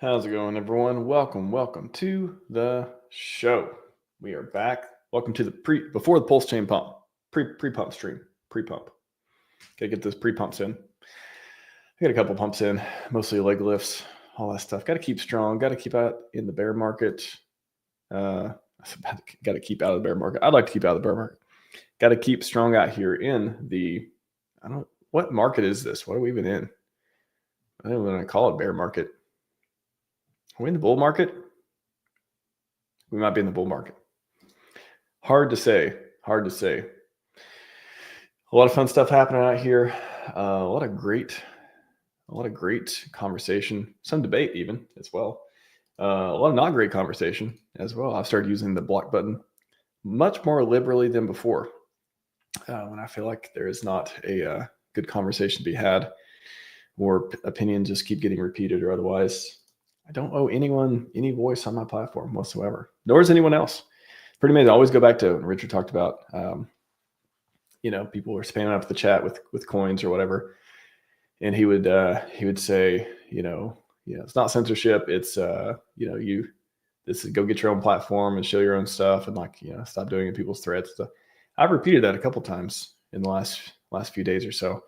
How's it going, everyone? Welcome to the show. We are back. Welcome to the before the PulseChain pump, pre-pump stream, pre-pump. Gotta get those pre-pumps in. I got a couple pumps in, mostly leg lifts, all that stuff. Got to keep strong. Got to keep out in the bear market. Got to keep out of the bear market. I'd like to keep out of the bear market. Got to keep strong out here in the. What market is this? What are we even in? I don't want to call it bear market. Are we in the bull market? We might be in the bull market. Hard to say. A lot of fun stuff happening out here. A lot of great conversation. Some debate even as well. A lot of not great conversation as well. I've started using the block button much more liberally than before. When I feel like there is not a good conversation to be had, or opinions just keep getting repeated or otherwise. I don't owe anyone any voice on my platform whatsoever, nor is anyone else. Pretty amazing. I always go back to what Richard talked about. People were spamming up the chat with coins or whatever, and he would say, it's not censorship. It's this is go get your own platform and show your own stuff, and stop doing it people's threads. I've repeated that a couple times in the last few days or so,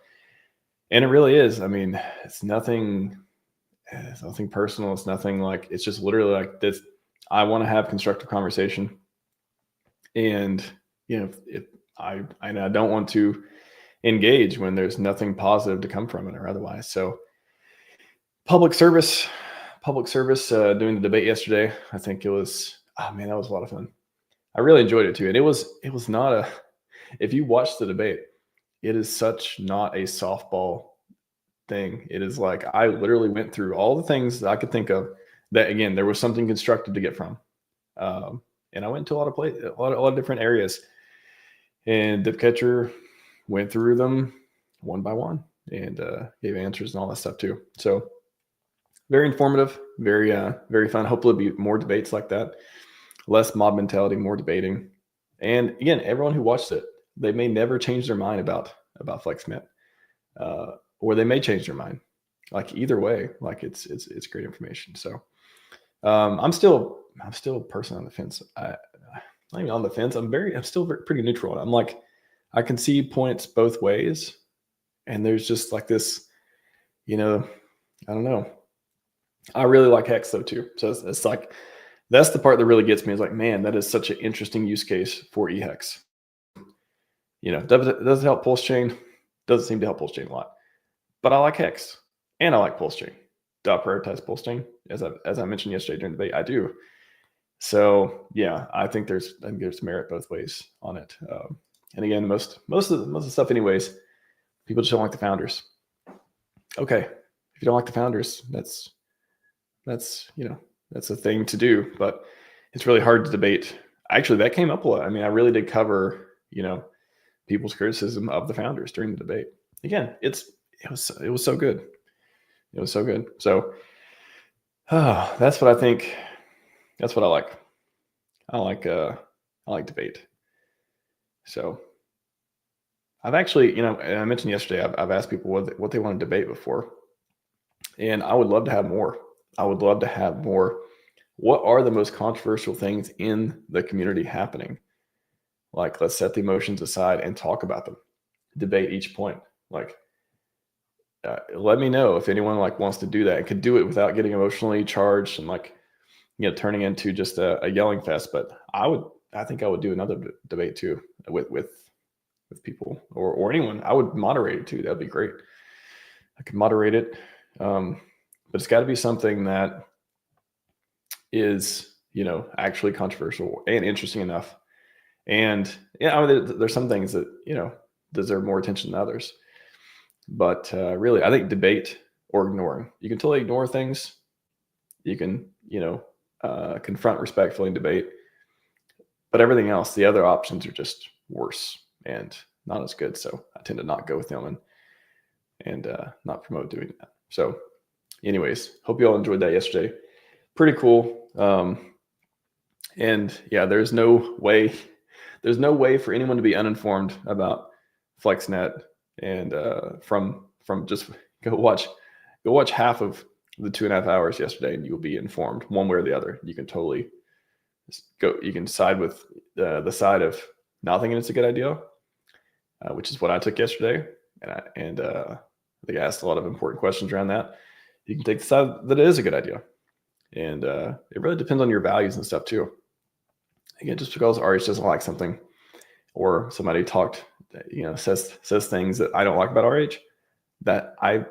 and it really is. I mean, it's nothing personal. It's nothing it's just literally like this. I want to have constructive conversation. And, if I don't want to engage when there's nothing positive to come from it or otherwise. So public service doing the debate yesterday. I think it was, that was a lot of fun. I really enjoyed it too. And it was not if you watch the debate, it is such not a softball thing. It is like I literally went through all the things that I could think of that, again, there was something constructive to get from, and I went to a lot of different areas, and Dipcatcher went through them one by one and gave answers and all that stuff too. So very informative, very very fun. Hopefully be more debates like that, less mob mentality, more debating. And again, everyone who watched it, they may never change their mind about FlexNet. Or they may change their mind. Either way, it's great information. So I'm still a person on the fence. I'm not even on the fence. I'm still pretty neutral. I'm I can see points both ways, and there's just this, I don't know. I really like Hex though too. So it's that's the part that really gets me. Is man, that is such an interesting use case for eHex. Does it help PulseChain? Doesn't seem to help PulseChain a lot. But I like Hex, and I like PulseChain. Do I prioritize PulseChain? As I mentioned yesterday during the debate, I do. So yeah, I think there's merit both ways on it. And again, most of the stuff, anyways, people just don't like the founders. Okay, if you don't like the founders, that's a thing to do. But it's really hard to debate. Actually, that came up a lot. I mean, I really did cover people's criticism of the founders during the debate. Again, it was so good. It was so good. So that's what I think. That's what I like. I like debate. So I've actually, and I mentioned yesterday, I've asked people what they want to debate before, and I would love to have more. What are the most controversial things in the community happening? Let's set the emotions aside and talk about them. Debate each point. Let me know if anyone wants to do that and could do it without getting emotionally charged and turning into just a yelling fest. But I think I would do another debate too with people or anyone. I would moderate it too. That'd be great. I could moderate it, but it's got to be something that is actually controversial and interesting enough. And there's some things that deserve more attention than others. But really, I think debate or ignoring. You can totally ignore things. You can, confront respectfully and debate. But everything else, the other options are just worse and not as good. So I tend to not go with them and not promote doing that. So anyways, hope you all enjoyed that yesterday. Pretty cool. And yeah, there's no way for anyone to be uninformed about FlexNet. And from just go watch half of the 2.5 hours yesterday, and you will be informed one way or the other. You can totally go. You can side with the side of not thinking it's a good idea, which is what I took yesterday, and I think I asked a lot of important questions around that. You can take the side that it is a good idea, and it really depends on your values and stuff too. Again, just because RH doesn't like something, or somebody says things that I don't like about RH, that I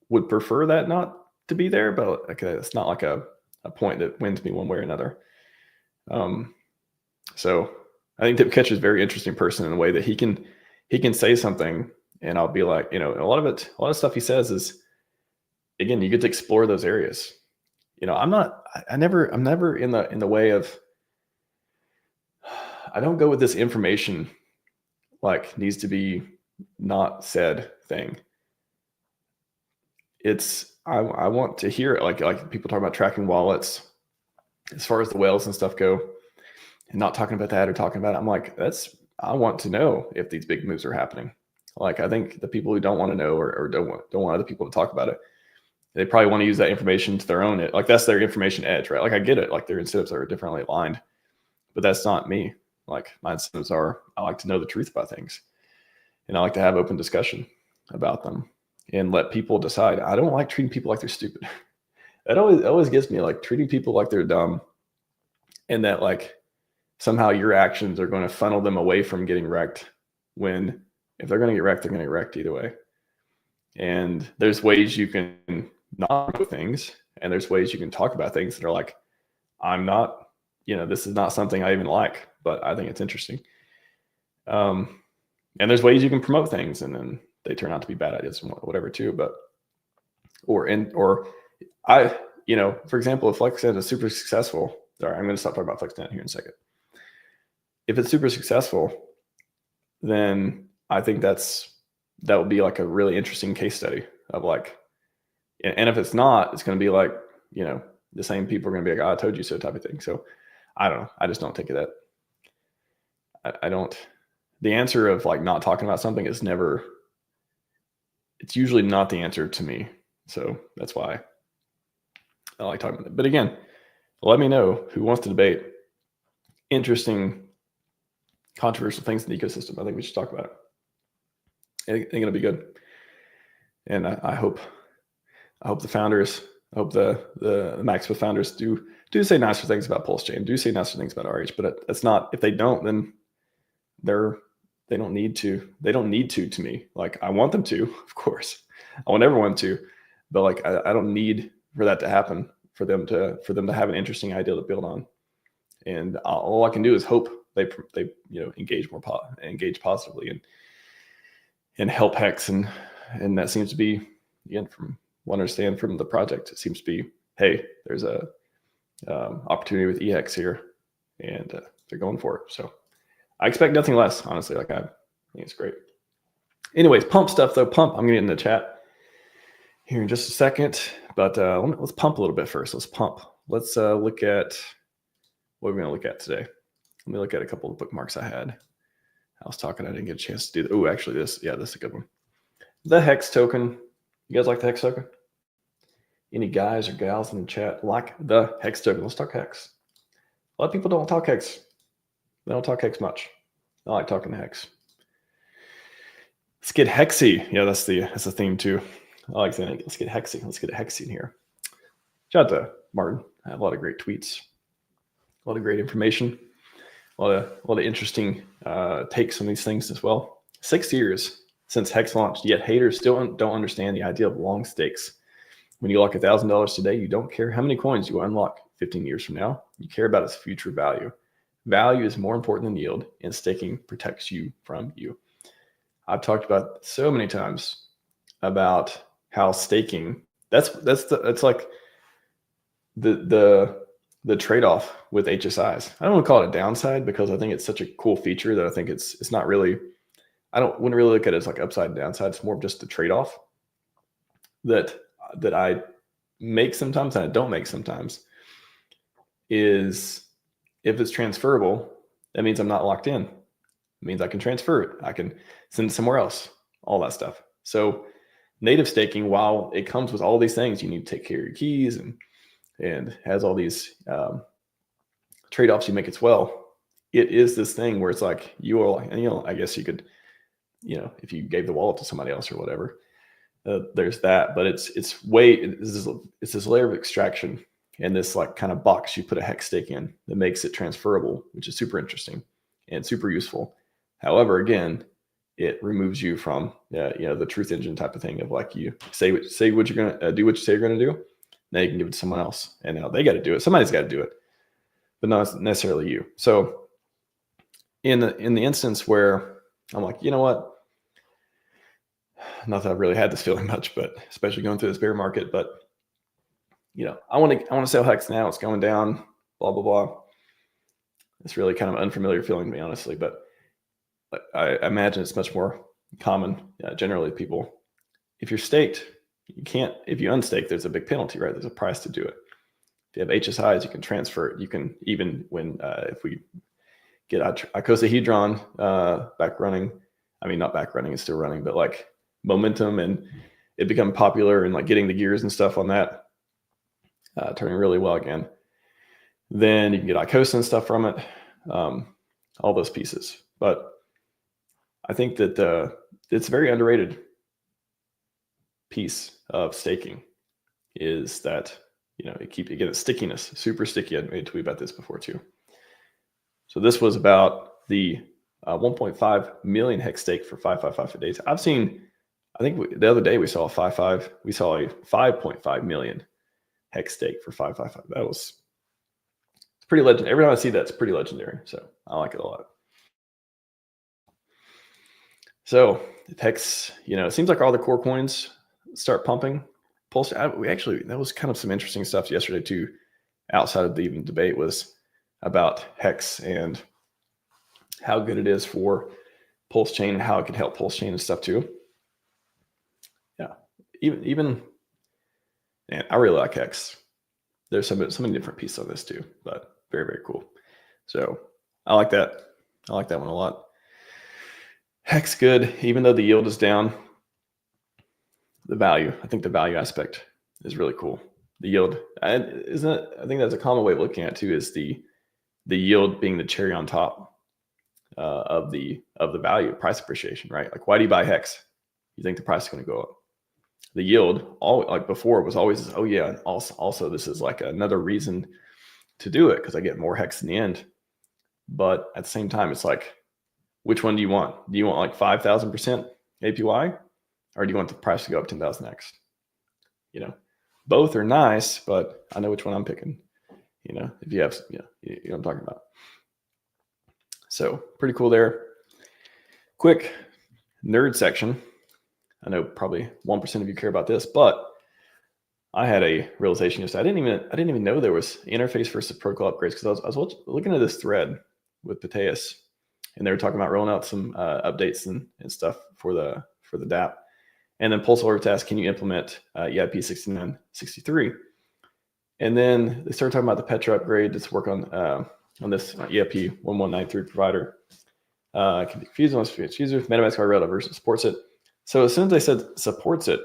would prefer that not to be there, but it's not like a point that wins me one way or another. So I think Tip Catcher is a very interesting person in the way that he can say something, and I'll be like, a lot of stuff he says is, again, you get to explore those areas. I'm never in the way of, I don't go with this information like needs to be not said thing. I want to hear it, like people talk about tracking wallets as far as the whales and stuff go, and not talking about that or talking about it. I'm like, I want to know if these big moves are happening. Like, I think the people who don't want to know or don't want other people to talk about it, they probably want to use that information to their own, like that's their information edge, right? Like I get it, like their incentives are differently aligned, but that's not me. Like my incentives are, I like to know the truth about things, and I like to have open discussion about them and let people decide. I don't like treating people like they're stupid. That always gets me, like treating people like they're dumb, and that like somehow your actions are going to funnel them away from getting wrecked, when if they're going to get wrecked, they're going to get wrecked either way. And there's ways you can not do things, and there's ways you can talk about things that are like, I'm not, this is not something I even like, but I think it's interesting. And there's ways you can promote things, and then they turn out to be bad ideas and whatever too. But for example, if FlexNet is super successful, sorry, I'm going to stop talking about FlexNet here in a second. If it's super successful, then I think that would be like a really interesting case study of like, and if it's not, it's going to be like, the same people are going to be like, oh, I told you so type of thing. So I don't know. I just don't think of that. I don't, the answer of like not talking about something is never, it's usually not the answer to me. So that's why I like talking about it. But again, let me know who wants to debate interesting, controversial things in the ecosystem. I think we should talk about it. I think it'll be good. And I hope the founders, I hope the Maximus founders do say nicer things about PulseChain, do say nicer things about RH, but it's not, if they don't, then they don't need to me. Like I want them to, of course. I want everyone to, but like I don't need for that to happen for them to have an interesting idea to build on. And all I can do is hope they engage positively and help Hex, and that seems to be, again, from what I understand from the project, it seems to be, hey, there's a opportunity with EHEX here, and they're going for it. So I expect nothing less, honestly. Like I think it's great. Anyways, pump stuff though. I'm gonna get in the chat here in just a second, but let's pump a little bit first. Let's pump. Let's look at what we're gonna look at today. Let me look at a couple of bookmarks I had. I was talking, I didn't get a chance to do that. Oh, actually this is a good one. The Hex token. You guys like the Hex token? Any guys or gals in the chat like the Hex token? Let's talk Hex. A lot of people don't talk Hex. They don't talk Hex much. I like talking to Hex. Let's get Hexy. Yeah, that's the theme too. I like saying, let's get Hexy. Let's get a Hexy in here. Shout out to Martin. I have a lot of great tweets, a lot of great information, a lot of interesting takes on these things as well. 6 years since Hex launched, yet haters still don't understand the idea of long stakes. When you lock $1,000 today, you don't care how many coins you unlock 15 years from now. You care about its future value. Value is more important than yield, and staking protects you from you. I've talked about so many times about how staking, that's like the trade-off with HSIs. I don't want to call it a downside, because I think it's such a cool feature that I think it's not really, wouldn't really look at it as like upside and downside. It's more of just the trade-off that I make sometimes and I don't make sometimes, is if it's transferable, that means I'm not locked in. It means I can transfer it. I can send it somewhere else, all that stuff. So native staking, while it comes with all these things, you need to take care of your keys and has all these trade-offs you make as well. It is this thing where it's like you are, and I guess you could, if you gave the wallet to somebody else or whatever, there's that. But it's this layer of extraction and this like kind of box you put a hex stake in that makes it transferable, which is super interesting and super useful. However, again, it removes you from the truth engine type of thing of like you say what you're gonna do, what you say you're gonna do. Now you can give it to someone else, and now they got to do it. Somebody's got to do it, but not necessarily you. So in the instance where I'm like, you know what? Not that I've really had this feeling much, but especially going through this bear market, but I want to sell hex now. It's going down, blah, blah, blah. It's really kind of unfamiliar feeling to me, honestly, but I imagine it's much more common generally people. If you're staked, you can't, if you unstake, there's a big penalty, right? There's a price to do it. If you have HSIs, you can transfer it. You can even when, if we get icosahedron back running, I mean, not back running, it's still running, but like momentum, and it become popular and like getting the gears and stuff on that, turning really well again. Then you can get ICOSA and stuff from it, all those pieces. But I think that it's a very underrated piece of staking is that, you get a stickiness, super sticky. I made a tweet about this before too. So this was about the 1.5 million hex stake for 555 days. I've seen, I think the other day we saw a 5.5 million hex stake for 555. It's pretty legendary. Every time I see that, it's pretty legendary. So I like it a lot. So hex, it seems like all the core coins start pumping. Pulse, that was kind of some interesting stuff yesterday too, outside of the even debate, was about hex and how good it is for PulseChain and how it can help PulseChain and stuff too. Yeah, even man, I really like hex. There's so many different pieces of this too, but very, very cool. So I like that. I like that one a lot. Hex good, even though the yield is down. I think the value aspect is really cool. The yield, I think that's a common way of looking at it too, is the yield being the cherry on top of the value, price appreciation, right? Like, why do you buy hex? You think the price is going to go up. The yield, like before, was always, oh yeah, and also this is like another reason to do it because I get more hex in the end. But at the same time, it's like, which one do you want? Do you want like 5,000% APY, or do you want the price to go up 10,000x? Both are nice, but I know which one I'm picking. If you have, you know what I'm talking about. So pretty cool there. Quick nerd section. I know probably 1% of you care about this, but I had a realization yesterday. I didn't even know there was interface versus protocol upgrades, because I was looking at this thread with Pateus, and they were talking about rolling out some updates and stuff for the DApp. And then Pulse Task, can you implement EIP 6963? And then they started talking about the Petra upgrade that's work on this EIP 1193 provider. It can be confusing with users. MetaMask Rail version supports it. So as soon as they said supports it,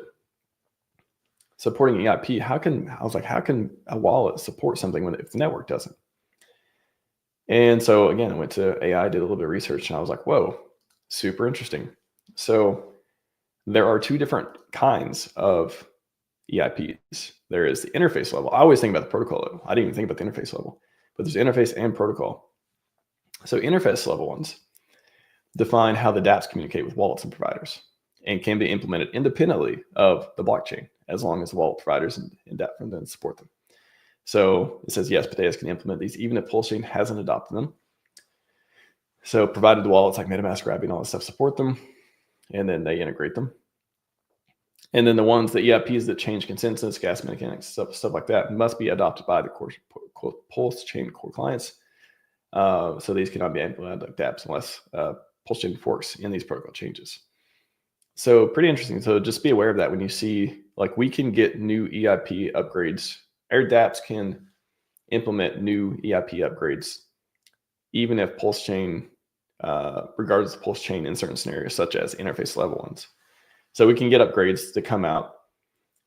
supporting EIP, how can a wallet support something if the network doesn't? And so again, I went to AI, did a little bit of research, and I was like, whoa, super interesting. So there are two different kinds of EIPs. There is the interface level. I always think about the protocol level. I didn't even think about the interface level, but there's interface and protocol. So interface level ones define how the dApps communicate with wallets and providers, and can be implemented independently of the blockchain as long as the wallet providers and dApp front end support them. So it says, yes, Pateus can implement these even if PulseChain hasn't adopted them. So provided the wallets like MetaMask, Gravity, and all that stuff support them, and then they integrate them. And then the ones, the EIPs that change consensus, gas mechanics, stuff like that, must be adopted by the PulseChain core clients. So these cannot be implemented like dApps unless PulseChain forks in these protocol changes. So pretty interesting. So just be aware of that when you see, like, we can get new EIP upgrades. Our dApps can implement new EIP upgrades, even if PulseChain, regardless of PulseChain in certain scenarios, such as interface level ones. So we can get upgrades that come out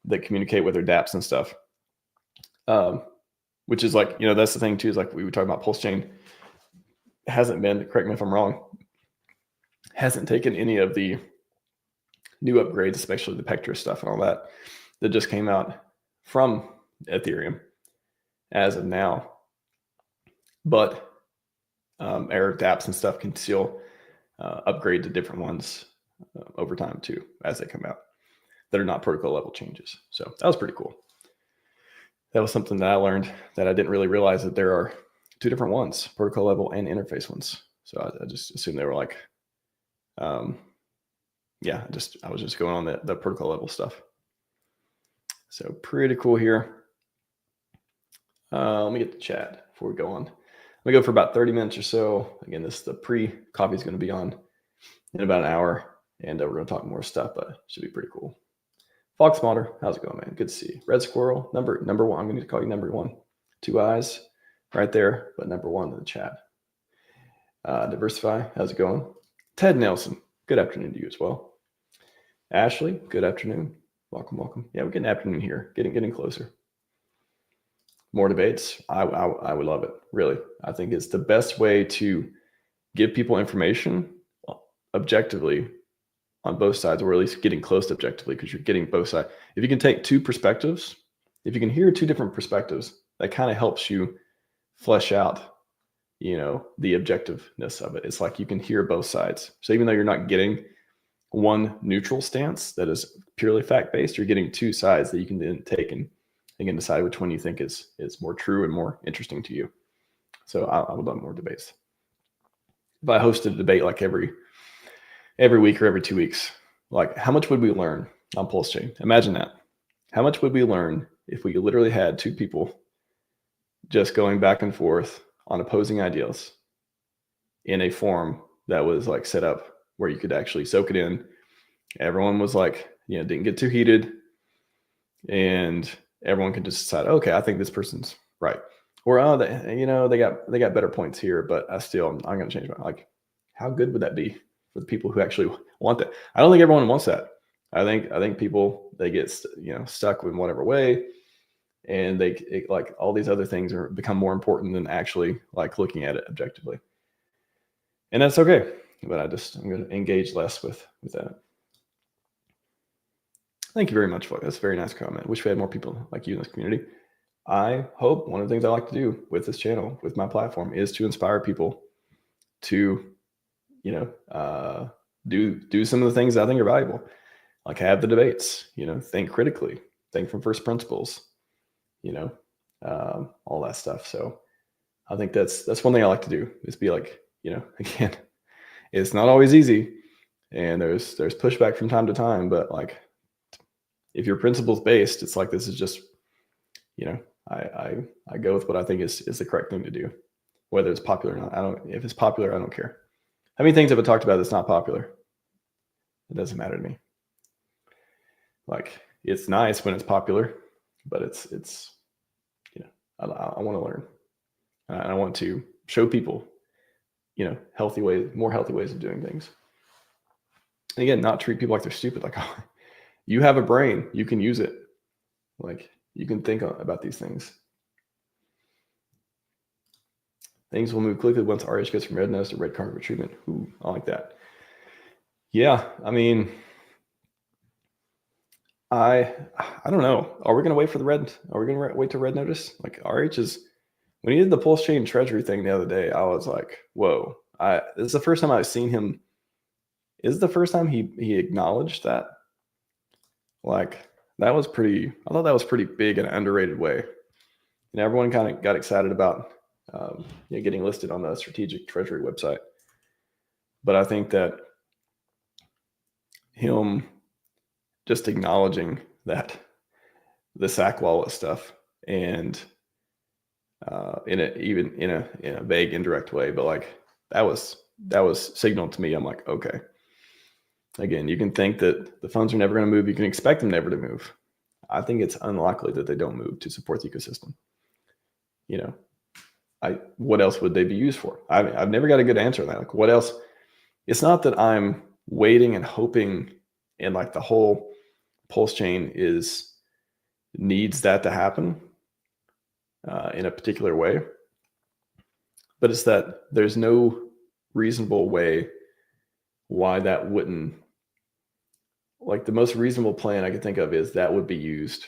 that communicate with their dApps and stuff. Which is like, that's the thing too, is like we were talking about PulseChain hasn't been, correct me if I'm wrong, hasn't taken any of the new upgrades, especially the Pectra stuff and all that just came out from Ethereum as of now. But our dApps and stuff can still upgrade to different ones over time too, as they come out, that are not protocol level changes. So that was pretty cool. That was something that I learned that I didn't really realize, that there are two different ones, protocol level and interface ones. So I just assumed they were like, I was just going on the protocol level stuff. So pretty cool here. Let me get the chat before we go on. Let me go for about 30 minutes or so. Again, the pre-coffee is going to be on in about an hour, and we're going to talk more stuff, but it should be pretty cool. Fox Modder, how's it going, man? Good to see you. Red Squirrel, number one. I'm going to call you number one. 2 eyes right there, but number one in the chat. Diversify, how's it going? Ted Nelson, good afternoon to you as well. Ashley, good afternoon. Welcome. Yeah, we're getting afternoon here, getting closer. More debates. I would love it, really. I think it's the best way to give people information objectively on both sides, or at least getting close to objectively, because you're getting both sides. If you can take two perspectives, if you can hear two different perspectives, that kind of helps you flesh out, the objectiveness of it. It's like you can hear both sides. So even though you're not getting one neutral stance that is purely fact-based, you're getting two sides that you can then take and again decide which one you think is more true and more interesting to you. So I would love more debates. If I hosted a debate like every week or every 2 weeks, like how much would we learn on PulseChain? Imagine that. How much would we learn if we literally had two people just going back and forth on opposing ideas in a forum that was like set up where you could actually soak it in? Everyone was like, didn't get too heated, and everyone could just decide, okay, I think this person's right, or they got better points here, but I'm going to change my, like, how good would that be for the people who actually want that? I don't think everyone wants that. I think people, they get stuck in whatever way, and like all these other things become more important than actually like looking at it objectively, and that's okay. But I'm going to engage less with that. Thank you very much, folks. That's a very nice comment. Wish we had more people like you in this community. I hope one of the things I like to do with this channel, with my platform, is to inspire people to, do some of the things I think are valuable, like have the debates, think critically, think from first principles, all that stuff. So I think that's one thing I like to do, is be like, again, it's not always easy, and there's pushback from time to time, but like, if you're principles based, it's like, this is just, I go with what I think is the correct thing to do, whether it's popular or not. If it's popular, I don't care. How many things have I talked about that's not popular? It doesn't matter to me. Like, it's nice when it's popular, but it's I want to learn. I want to show people, more healthy ways of doing things. And again, not treat people like they're stupid. Like, oh, you have a brain, you can use it. Like, you can think about these things. Things will move quickly once RH gets from red notice to red card treatment. Ooh, I like that. Yeah, I mean, I don't know. Are we going to wait for the red? Are we going to wait to red notice? Like, RH is, when he did the PulseChain treasury thing the other day, I was like, whoa. This is the first time I've seen him. Is the first time he acknowledged that. Like, I thought that was pretty big in an underrated way. And everyone kind of got excited about getting listed on the strategic treasury website. But I think that him just acknowledging that the SAC wallet stuff, and in a vague, indirect way, but like that was signaled to me. I'm like, okay. Again, you can think that the funds are never going to move. You can expect them never to move. I think it's unlikely that they don't move to support the ecosystem. What else would they be used for? I've never got a good answer on that. Like, what else? It's not that I'm waiting and hoping And like the whole PulseChain needs that to happen in a particular way. But it's that there's no reasonable way why that wouldn't, like the most reasonable plan I could think of is that would be used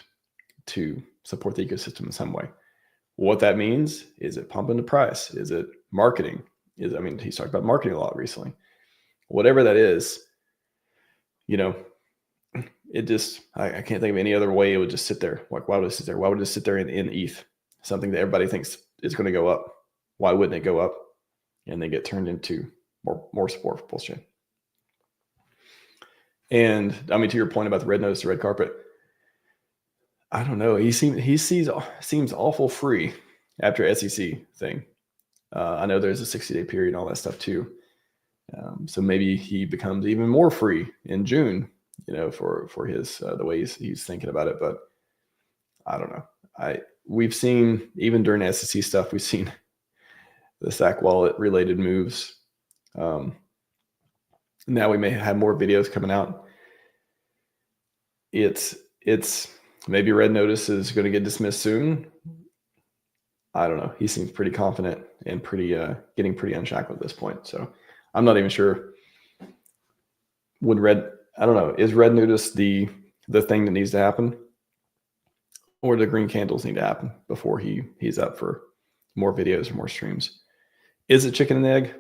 to support the ecosystem in some way. What that means, is it pumping the price? Is it marketing? I mean, he's talked about marketing a lot recently. Whatever that is, you know, it just, I can't think of any other way it would just sit there. Like, why would it sit there? Why would it sit there in ETH? Something that everybody thinks is going to go up. Why wouldn't it go up? And they get turned into more support for PulseChain. And I mean, to your point about the red notice, the red carpet, I don't know. He seems awful free after SEC thing. I know there's a 60-day period and all that stuff too. So maybe he becomes even more free in June, for his the way he's thinking about it. But I don't know. We've seen, even during SEC stuff, we've seen the Stack Wallet related moves. Now we may have more videos coming out. It's maybe red notice is going to get dismissed soon. I don't know. He seems pretty confident and getting pretty unshackled at this point. So I'm not even sure. I don't know. Is red notice the thing that needs to happen, or the green candles need to happen before he's up for more videos or more streams? Is it chicken and egg?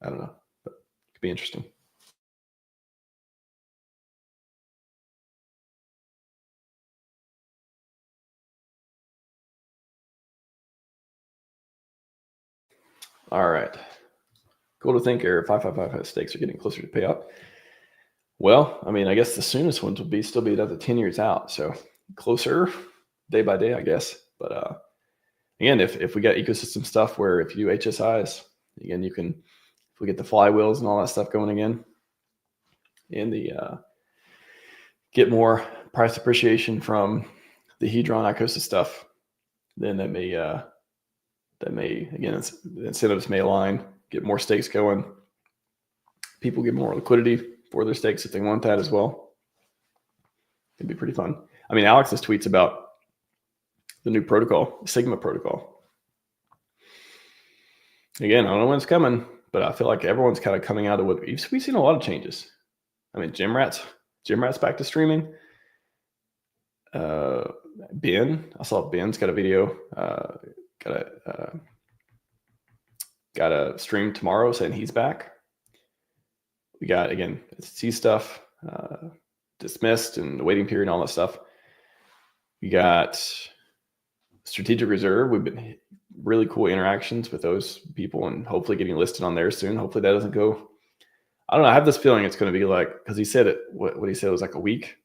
I don't know, but it could be interesting. All right. Cool to think Air 555 stakes are getting closer to payout. Well, I mean, I guess the soonest ones would still be another 10 years out. So closer day by day, I guess. But again, if we got ecosystem stuff where if you do HSIs, again, if we get the flywheels and all that stuff going again, and get more price appreciation from the Hedron Icosa stuff, then that may again, the incentives may align, get more stakes going. People get more liquidity for their stakes if they want that as well. It'd be pretty fun. I mean, Alex's tweets about the new protocol, Sigma protocol. Again, I don't know when it's coming, but I feel like everyone's kind of coming out of what we've seen a lot of changes. I mean, Jim Rat's back to streaming. Ben, I saw Ben's got a video, got a stream tomorrow saying he's back. We got, again, SEC stuff, dismissed and the waiting period and all that stuff. We got Strategic Reserve. We've been really cool interactions with those people and hopefully getting listed on there soon. Hopefully that doesn't go. I don't know. I have this feeling it's going to be like, because he said it, what he said was like a week,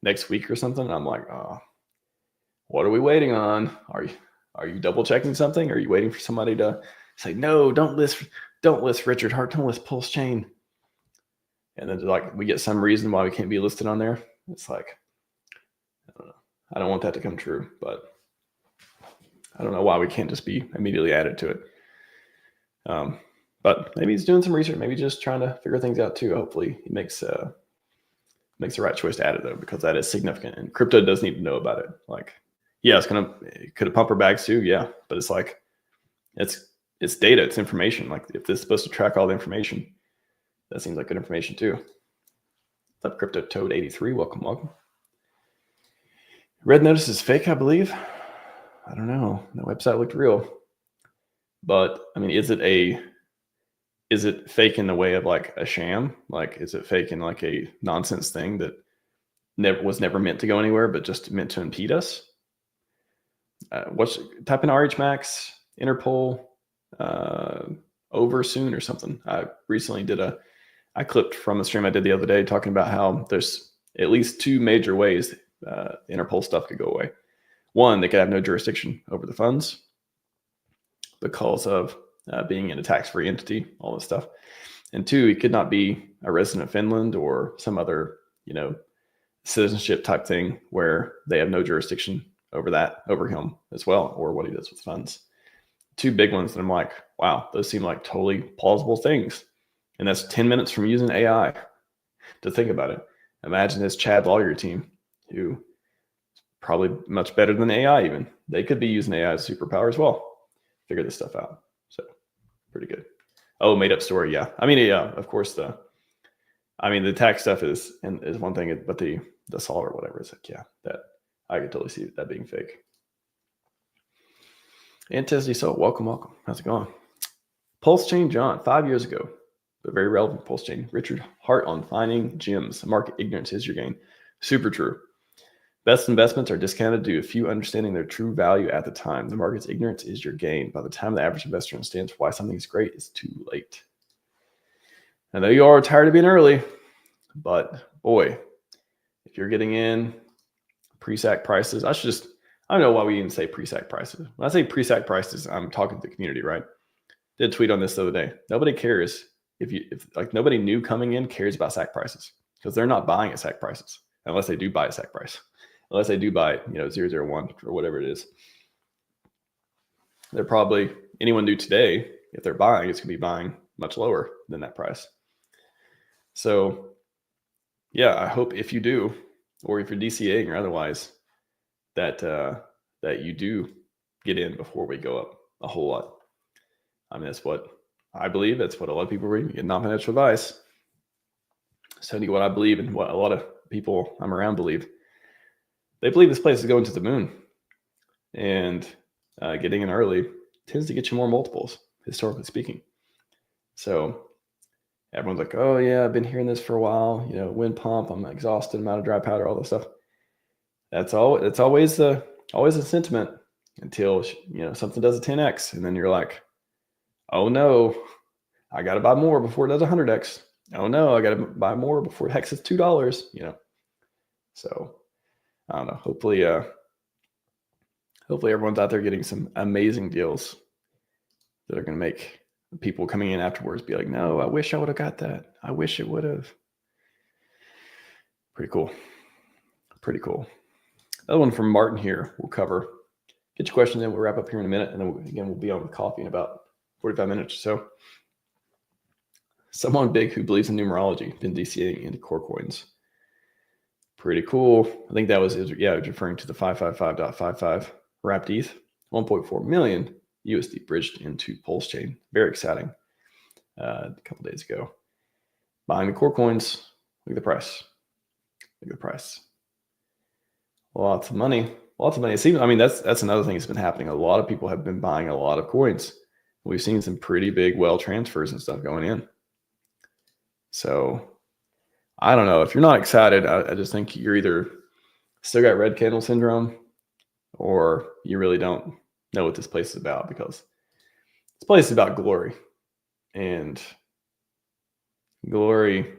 next week or something. And I'm like, oh, what are we waiting on? Are you double checking something? Are you waiting for somebody to say, no, don't list Richard Hart, don't list PulseChain? And then like we get some reason why we can't be listed on there. It's like, I don't know. I don't want that to come true, but I don't know why we can't just be immediately added to it. But maybe he's doing some research, maybe just trying to figure things out too. Hopefully he makes the right choice to add it though, because that is significant and crypto does need to know about it. Like, yeah, could it pump our bags too? Yeah. But it's like, it's data, it's information. Like if this is supposed to track all the information, that seems like good information too. What's up, Crypto Toad 83? Welcome. Red notice is fake, I believe. I don't know. The website looked real. But I mean, is it fake in the way of like a sham? Like, is it fake in like a nonsense thing that was never meant to go anywhere, but just meant to impede us? Type in RHMax, Interpol, over soon or something. I recently I clipped from a stream I did the other day talking about how there's at least two major ways Interpol stuff could go away. One, they could have no jurisdiction over the funds because of being in a tax-free entity, all this stuff. And two, he could not be a resident of Finland or some other, citizenship type thing where they have no jurisdiction over him as well, or what he does with funds. Two big ones that I'm like, wow, those seem like totally plausible things. And that's 10 minutes from using AI to think about it. Imagine this Chad Lawyer team, who is probably much better than AI even. They could be using AI as a superpower as well. Figure this stuff out. So pretty good. Oh, made up story. Yeah. I mean, yeah, of course the tax stuff is one thing, but the solve or whatever is like, yeah, that I could totally see that being fake. And Tessie, so welcome. How's it going? PulseChain John, 5 years ago, but very relevant PulseChain. Richard Hart on finding gems. Market ignorance is your gain. Super true. Best investments are discounted due to few understanding their true value at the time. The market's ignorance is your gain. By the time the average investor understands why something is great, it's too late. I know you all are tired of being early, but boy, if you're getting in pre-sac prices, I don't know why we even say pre-sac prices. When I say pre-sac prices, I'm talking to the community, right? Did tweet on this the other day. Nobody cares if like nobody new coming in cares about sac prices because they're not buying at sac prices unless they do buy a sac price. Unless they do buy, 001 or whatever it is. They're probably, anyone new today, if they're buying, it's going to be buying much lower than that price. So, yeah, I hope if you do, or if you're DCAing or otherwise, that you do get in before we go up a whole lot. I mean, that's what I believe. That's what a lot of people read in non-financial advice. So, what I believe and what a lot of people I'm around believe. They believe this place is going to the moon, and getting in early tends to get you more multiples, historically speaking. So everyone's like, oh yeah, I've been hearing this for a while, wind pump, I'm exhausted, I'm out of dry powder, all this stuff. It's always a sentiment until, something does a 10x, and then you're like, oh no, I got to buy more before it does 100x. Oh no, I got to buy more before it hexes $2, So I don't know. Hopefully everyone's out there getting some amazing deals that are going to make people coming in afterwards be like, no, I wish I would have got that. I wish it would have. Pretty cool. Another one from Martin here we'll cover. Get your questions in. We'll wrap up here in a minute. And then we'll be on with coffee in about 45 minutes or so. Someone big who believes in numerology, been DCAing into core coins. Pretty cool. I think that was referring to the 555.55 wrapped ETH, 1.4 million USD bridged into PulseChain. Very exciting. A couple days ago. Buying the core coins. Look at the price. Lots of money. It seems, that's another thing that's been happening. A lot of people have been buying a lot of coins. We've seen some pretty big well transfers and stuff going in. So I don't know. If you're not excited, I just think you're either still got red candle syndrome or you really don't know what this place is about, because this place is about glory. And glory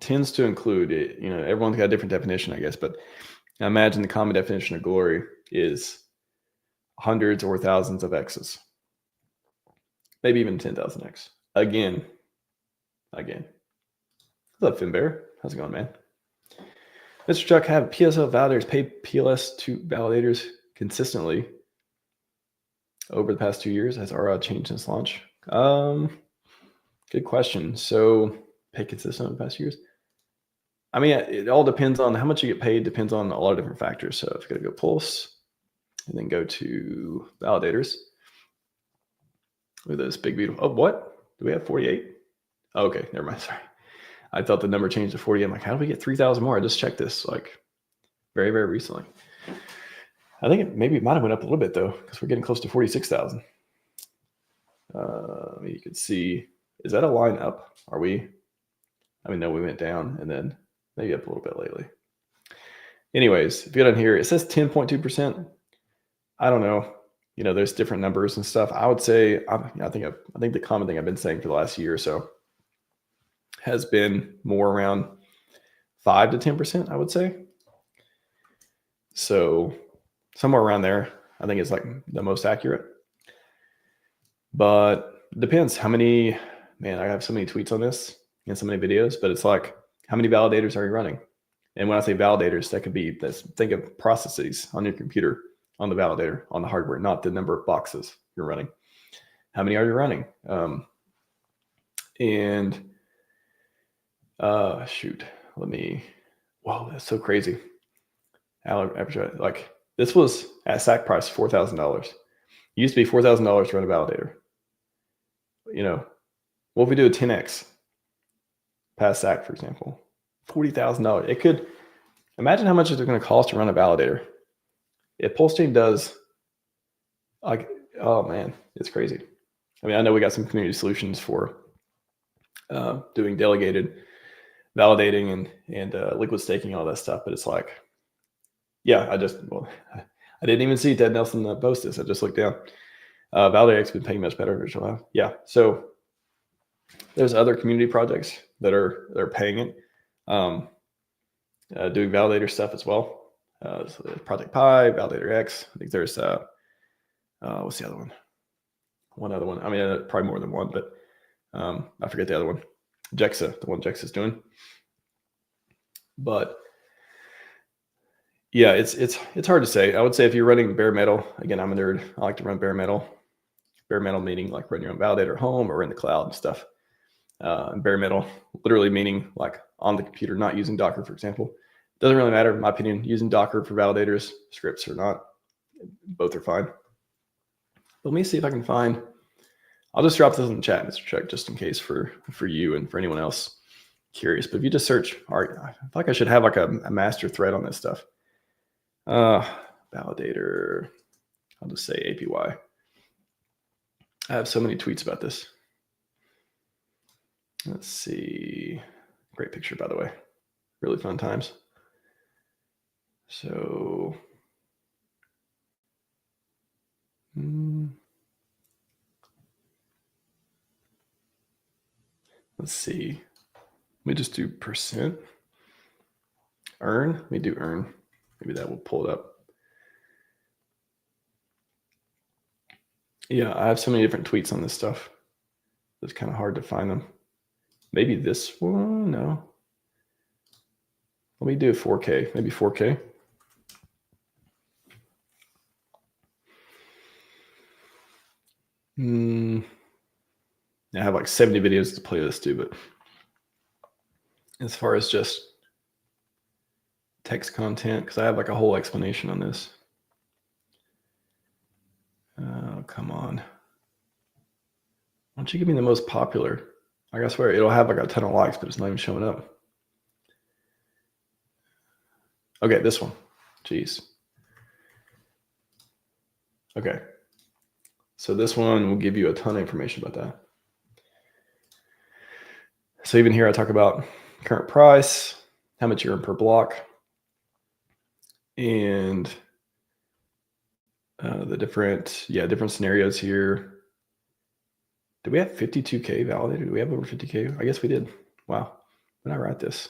tends to include it. Everyone's got a different definition, I guess, but I imagine the common definition of glory is hundreds or thousands of X's, maybe even 10,000 X. Again. What's up, Finbear? How's it going, man? Mr. Chuck, have PSL validators pay PLS to validators consistently over the past 2 years? Has ROI changed since launch? Good question. So pay consistent over the past years? It all depends on how much you get paid, depends on a lot of different factors. So if you got to go Pulse and then go to validators with this big, beautiful, oh, what? Do we have 48? Oh, okay, never mind. Sorry. I thought the number changed to 40. I'm like, how do we get 3,000 more? I just checked this very, very recently. I think it might have went up a little bit though, because we're getting close to 46,000. You could see, is that a line up? Are we? No, we went down and then maybe up a little bit lately. Anyways, if you get on here, it says 10.2%. I don't know. There's different numbers and stuff. I would say, I think the common thing I've been saying for the last year or so has been more around 5 to 10%, I would say. So somewhere around there, I think is like the most accurate. But it depends how many, I have so many tweets on this and so many videos, but it's like, how many validators are you running? And when I say validators, that could be, think of processes on your computer, on the validator, on the hardware, not the number of boxes you're running. How many are you running? Let me Whoa, that's so crazy. Like this was at SAC price $4,000. It used to be $4,000 to run a validator. You know, what if we do a 10x past SAC, for example? $40,000. It could imagine how much it's going to cost to run a validator. If PulseChain does, like, oh man, it's crazy. I mean, I know we got some community solutions for doing delegated validating and liquid staking, all that stuff, but it's like, yeah, I didn't even see Ted Nelson post this. I just looked down. ValidateX been paying much better virtual. Yeah, so there's other community projects that are paying it, doing validator stuff as well. So Project Pi, Validator X. I think there's what's the other one? One other one. I mean, probably more than one, but I forget the other one. Jexa, the one Jexa's doing. But yeah, it's hard to say. I would say if you're running bare metal, again, I'm a nerd. I like to run bare metal. Bare metal meaning like run your own validator at home or in the cloud and stuff. And bare metal literally meaning like on the computer, not using Docker, for example. Doesn't really matter, in my opinion, using Docker for validators, scripts or not. Both are fine. But let me see if I can find. I'll just drop this in the chat, Mr. Chuck, just in case for you and for anyone else curious. But if you just search, all right, I feel like I should have like a master thread on this stuff. Validator, I'll just say APY. I have so many tweets about this. Let's see. Great picture, by the way. Really fun times. So, let's see. Let me just do percent. Earn. Let me do earn. Maybe that will pull it up. Yeah, I have so many different tweets on this stuff. It's kind of hard to find them. Maybe this one? No. Let me do 4K. Maybe 4K. I have like 70 videos to play this too, but as far as just text content, because I have like a whole explanation on this. Oh, come on. Why don't you give me the most popular? Like, I swear it'll have like a ton of likes, but it's not even showing up. Okay, this one. Jeez. Okay. So this one will give you a ton of information about that. So even here I talk about current price, how much you earn per block, and the different scenarios here. Did we have 52K validated? Do we have over 50K? I guess we did. Wow. When did I write this?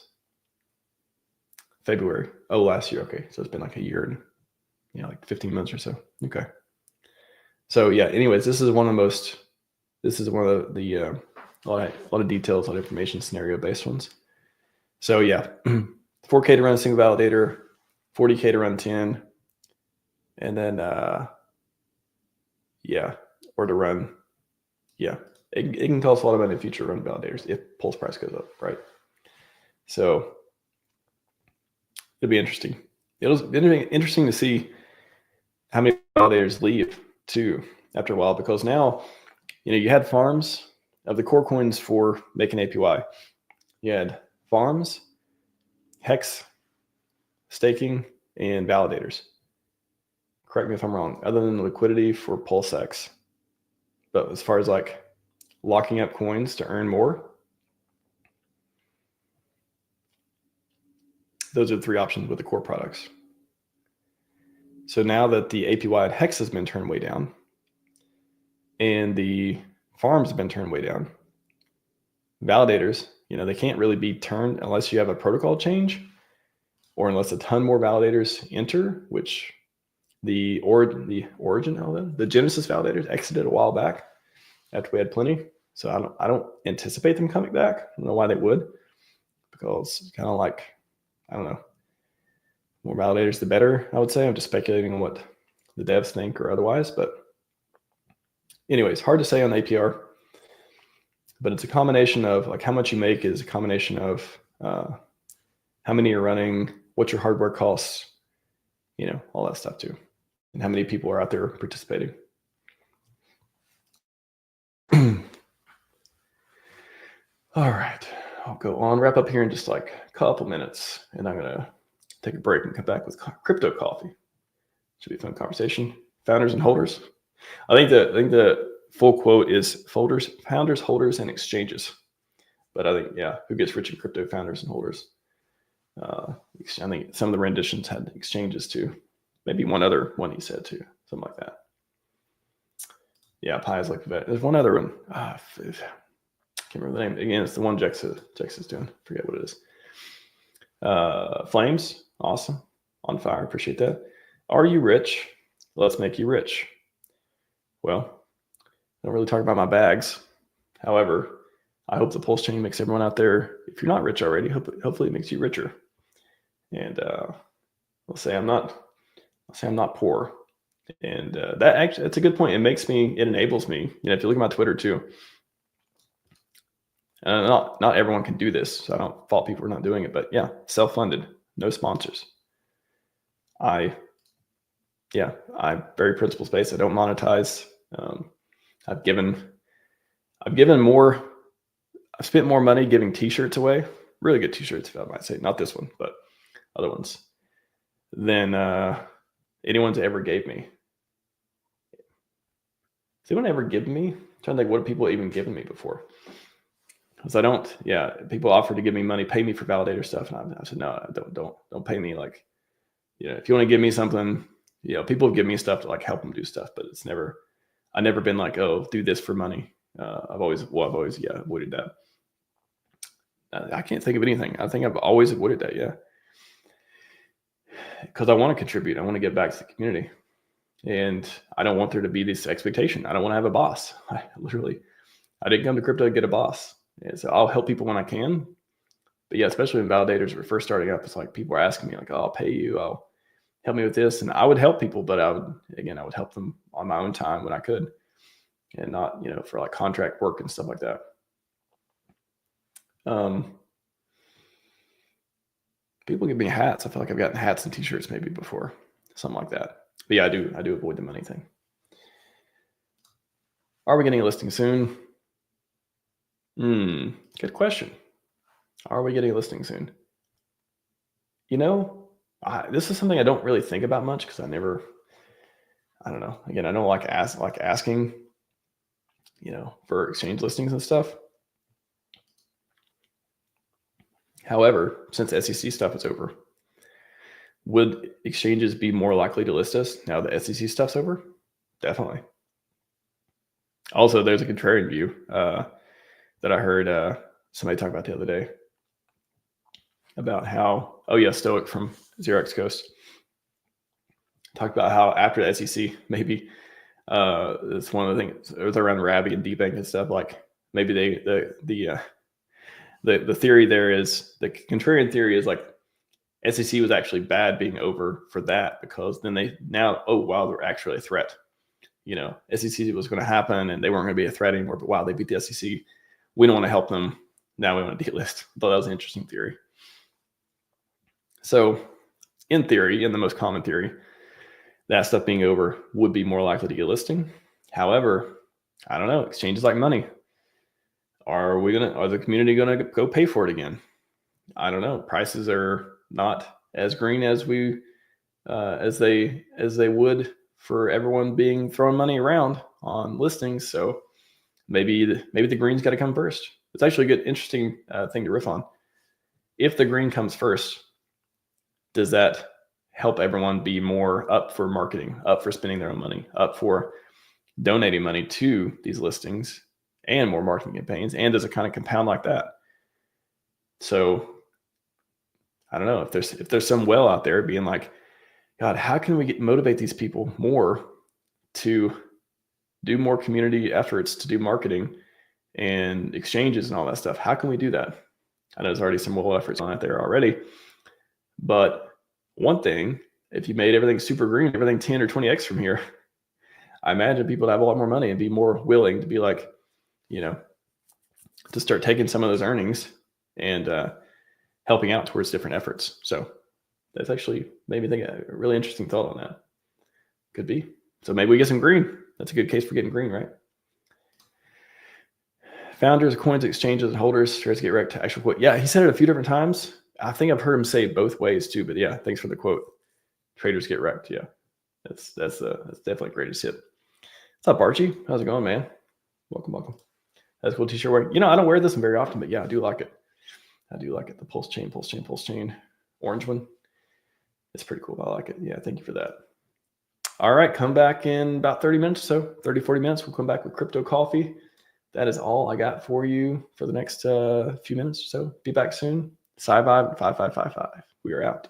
February. Oh, last year. Okay. So it's been like a year and like 15 months or so. Okay. So yeah, anyways, this is one of the a lot of details, a lot of information, scenario based ones. So yeah, 4K to run a single validator, 40K to run 10, and then or to run, it can tell us a lot about the future run validators if pulse price goes up, right? So it'll be interesting. It'll be interesting to see how many validators leave too after a while, because now you had farms of the core coins for making APY. You had farms, hex, staking, and validators. Correct me if I'm wrong, other than the liquidity for PulseX. But as far as like locking up coins to earn more, those are the three options with the core products. So now that the APY and hex has been turned way down and the farms have been turned way down, validators, they can't really be turned unless you have a protocol change or unless a ton more validators enter, which the Genesis validators exited a while back after we had plenty. So I don't anticipate them coming back. I don't know why they would, because it's kind of like, I don't know, more validators the better, I would say. I'm just speculating on what the devs think or otherwise, but anyways, hard to say on APR, but it's a combination of like how much you make is a combination of how many you're running, what your hardware costs, all that stuff too, and how many people are out there participating. All right, I'll go on, wrap up here in just like a couple minutes, and I'm gonna take a break and come back with crypto coffee. Should be a fun conversation. Founders and holders. I think the full quote is founders, holders, and exchanges. But I think, who gets rich in crypto? Founders and holders. I think some of the renditions had exchanges too. Maybe one other one he said too, something like that. Yeah, Pi is like that. There's one other one. I can't remember the name. Again, it's the one Jex is doing. Forget what it is. Flames, awesome. On fire, appreciate that. Are you rich? Let's make you rich. Well, I don't really talk about my bags. However, I hope the PulseChain makes everyone out there, if you're not rich already, hopefully it makes you richer. And I'll say I'm not poor. And that's a good point. It enables me. If you look at my Twitter too, not everyone can do this, so I don't fault people for not doing it. But yeah, self-funded, no sponsors. I'm very principles based. I don't monetize. I've spent more money giving t-shirts away, really good t-shirts, if I might say, not this one, but other ones, than anyone's ever gave me. Has anyone ever given me? I'm trying to think, what have people even given me before? Because people offer to give me money, pay me for validator stuff. And I said, no, don't pay me. Like, if you want to give me something, people give me stuff to like help them do stuff, but I've never been like, oh, do this for money. I've always avoided that. I can't think of anything. I think I've always avoided that. Yeah. Because I want to contribute. I want to give back to the community. And I don't want there to be this expectation. I don't want to have a boss. I didn't come to crypto to get a boss. And so I'll help people when I can. But yeah, especially when validators were first starting up, it's like people are asking me like, oh, I'll pay you. I'll help me with this. And I would help people, but I would help them on my own time when I could, and not, for like contract work and stuff like that. People give me hats. I feel like I've gotten hats and t-shirts maybe before, something like that. But yeah, I do avoid the money thing. Are we getting a listing soon? Good question. Are we getting a listing soon? This is something I don't really think about much because I don't know. Again, I don't like asking, for exchange listings and stuff. However, since SEC stuff is over, would exchanges be more likely to list us now the SEC stuff's over? Definitely. Also, there's a contrarian view that I heard somebody talk about the other day about how, Stoic from Xerox Coast talked about how after the SEC, maybe it's one of the things, it was around Rabby and DBank and stuff, like maybe the theory there is, the contrarian theory is like SEC was actually bad being over for that, because then they're actually a threat. SEC was going to happen and they weren't going to be a threat anymore, but wow, they beat the SEC. We don't want to help them. Now we want to delist. I thought that was an interesting theory. So in theory, in the most common theory, that stuff being over would be more likely to get listing. However, I don't know. Exchanges like money. Are the community going to go pay for it again? I don't know. Prices are not as green as as they would for everyone throwing money around on listings. So maybe the green's got to come first. It's actually a good, interesting thing to riff on. If the green comes first, does that help everyone be more up for marketing, up for spending their own money, up for donating money to these listings and more marketing campaigns? And does it kind of compound like that? So I don't know if there's some well out there being like, God, how can we motivate these people more to do more community efforts, to do marketing and exchanges and all that stuff? How can we do that? I know there's already some well efforts on it there already, but one thing, if you made everything super green, everything 10 or 20x from here, I imagine people would have a lot more money and be more willing to be like, to start taking some of those earnings and helping out towards different efforts. So that's actually made me think a really interesting thought on that. Could be. So maybe we get some green. That's a good case for getting green, right? Founders of coins, exchanges, and holders tries to get wrecked to actual quote. Yeah, he said it a few different times. I think I've heard him say it both ways too. But yeah, thanks for the quote. Traders get wrecked. Yeah, that's definitely great to see it. What's up, Archie? How's it going, man? Welcome. That's a cool t-shirt. You know, I don't wear this one very often, but yeah, I do like it. The PulseChain, orange one. It's pretty cool. I like it. Yeah, thank you for that. All right, come back in about 30 minutes or so, 30, 40 minutes. We'll come back with crypto coffee. That is all I got for you for the next few minutes or so. Be back soon. Scivive 5555. We are out.